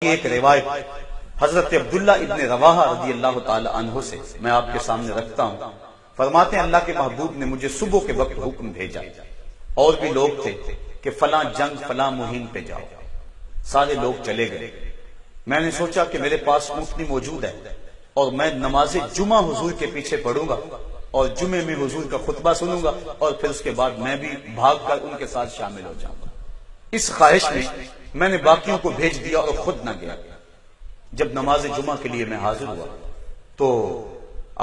ایک روایت حضرت عبداللہ ابن رواحہ رضی اللہ تعالی عنہ سے میں آپ کے سامنے رکھتا ہوں۔ فرماتے ہیں اللہ کے محبوب نے مجھے صبح کے وقت حکم بھیجا، اور بھی لوگ تھے کہ فلاں جنگ فلاں مہم پہ جاؤ، سارے لوگ چلے گئے۔ میں نے سوچا کہ میرے پاس مفتی موجود ہے اور میں نماز جمعہ حضور کے پیچھے پڑھوں گا اور جمعے میں حضور کا خطبہ سنوں گا، اور پھر اس کے بعد میں بھی بھاگ کر ان کے ساتھ شامل ہو جاؤں گا۔ اس خواہش میں نے باقیوں کو بھیج دیا اور خود نہ گیا۔ جب نماز جمعہ کے لیے میں حاضر ہوا تو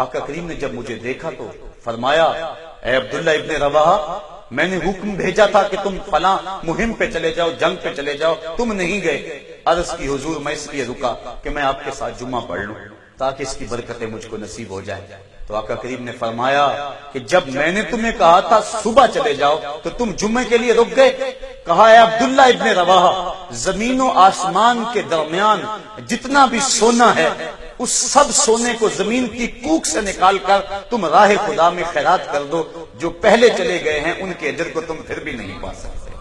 آقا کریم نے جب مجھے دیکھا تو فرمایا، اے عبداللہ ابن رواحہ، میں نے حکم بھیجا تھا کہ تم فلاں مہم پہ چلے جاؤ، جنگ پہ چلے جاؤ، تم نہیں گئے۔ عرض کی حضور میں اس لیے رکا کہ میں آپ کے ساتھ جمعہ پڑھ لوں تاکہ اس کی برکتیں مجھ کو نصیب ہو جائیں۔ تو آقا کریم نے فرمایا کہ جب میں نے تمہیں کہا تھا صبح چلے جاؤ تو تم جمعے کے لیے رک گئے۔ کہا، اے عبداللہ ابن رواحہ، زمین و آسمان کے درمیان جتنا بھی سونا ہے اس سب سونے کو زمین کی کوکھ سے نکال کر تم راہ خدا میں خیرات کر دو۔ جو پہلے چلے گئے ہیں ان کے اجر کو تم پھر بھی نہیں پا سکتے۔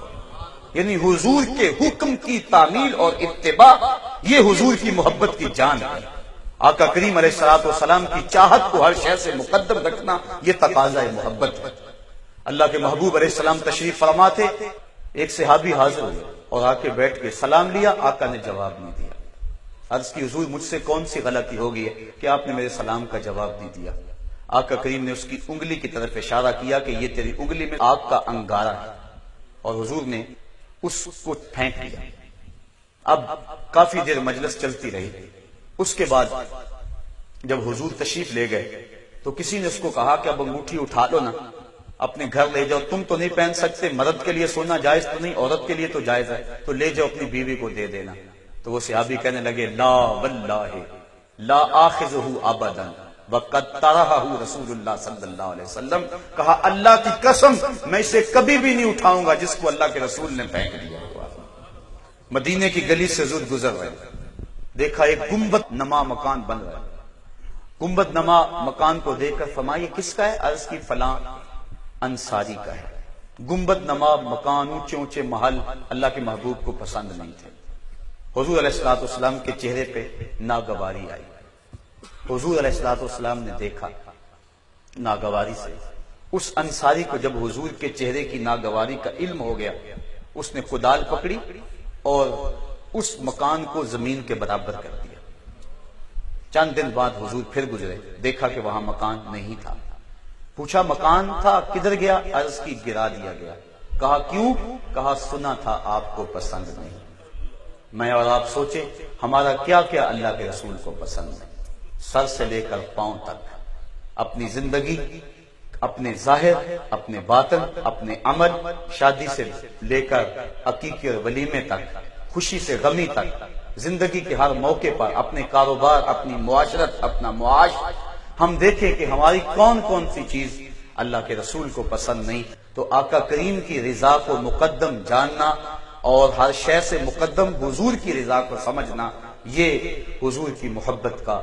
یعنی حضور کے حکم کی تعمیل اور اتباع، یہ حضور کی محبت کی جان ہے۔ آقا کریم علیہ الصلوۃ والسلام کی چاہت کو ہر شے سے مقدم رکھنا یہ تقاضا محبت ہے۔ اللہ کے محبوب علیہ السلام تشریف فرما تھے، ایک صحابی حاضر ہوئے اور آ کے بیٹھ کے سلام لیا، آقا نے جواب نہیں دیا۔ عرض کی حضور مجھ سے کون سی غلطی ہو گئی ہے کہ آپ نے میرے سلام کا جواب نہیں دیا؟ آقا کریم نے اس کی انگلی کی طرف اشارہ کیا کہ یہ تیری انگلی میں آگ کا انگارہ ہے، اور حضور نے اس کو پھینک دیا۔ اب کافی دیر مجلس چلتی رہی۔ اس کے بعد جب حضور تشریف لے گئے تو کسی نے اس کو کہا کہ اب انگوٹھی اٹھا لو نا، اپنے گھر لے جاؤ، تم تو نہیں پہن سکتے، مرد کے لیے سونا جائز تو نہیں، عورت کے لیے تو جائز ہے، تو لے جاؤ اپنی بیوی کو دے دینا۔ تو وہ صحابی کہنے لگے، لا واللہ لا آخذہ ابدا وقد طرحہ رسول اللہ صلی اللہ علیہ وسلم۔ کہا اللہ کی قسم میں اسے کبھی بھی نہیں اٹھاؤں گا جس کو اللہ کے رسول نے پھینک دیا۔ مدینے کی گلی سے زود گزر رہے، دیکھا ایک گنبد نما مکان بن رہا ہے۔ گنبد نما مکان کو دیکھ کر فرمایا، یہ کس کا ہے؟ عرض کی فلاں انصاری کا ہے۔ گنبد نما مکان، اونچے اونچے محل اللہ کے محبوب کو پسند نہیں تھے۔ حضور علیہ الصلوۃ والسلام کے چہرے پہ ناگواری آئی۔ حضور علیہ الصلوۃ والسلام نے دیکھا ناگواری سے اس انصاری کو۔ جب حضور کے چہرے کی ناگواری کا علم ہو گیا، اس نے کدال پکڑی اور اس مکان کو زمین کے برابر کر دیا۔ چند دن بعد حضور پھر گزرے، دیکھا کہ وہاں مکان نہیں تھا۔ پوچھا مکان تھا کدھر گیا؟ عرض کی گرا دیا گیا۔ کہا کیوں؟ کہا سنا تھا آپ کو پسند نہیں۔ میں اور آپ سوچے ہمارا کیا کیا اللہ کے رسول کو پسند ہے، سر سے لے کر پاؤں تک، اپنی زندگی، اپنے ظاہر، اپنے باطن، اپنے عمل، شادی سے لے کر عقیقے اور ولیمے تک، خوشی سے غمی تک، زندگی کے ہر موقع پر، اپنے کاروبار، اپنی معاشرت، اپنا معاش، ہم دیکھیں کہ ہماری کون کون سی چیز اللہ کے رسول کو پسند نہیں۔ تو آقا کریم کی رضا کو مقدم جاننا اور ہر شے سے مقدم حضور کی رضا کو سمجھنا، یہ حضور کی محبت کا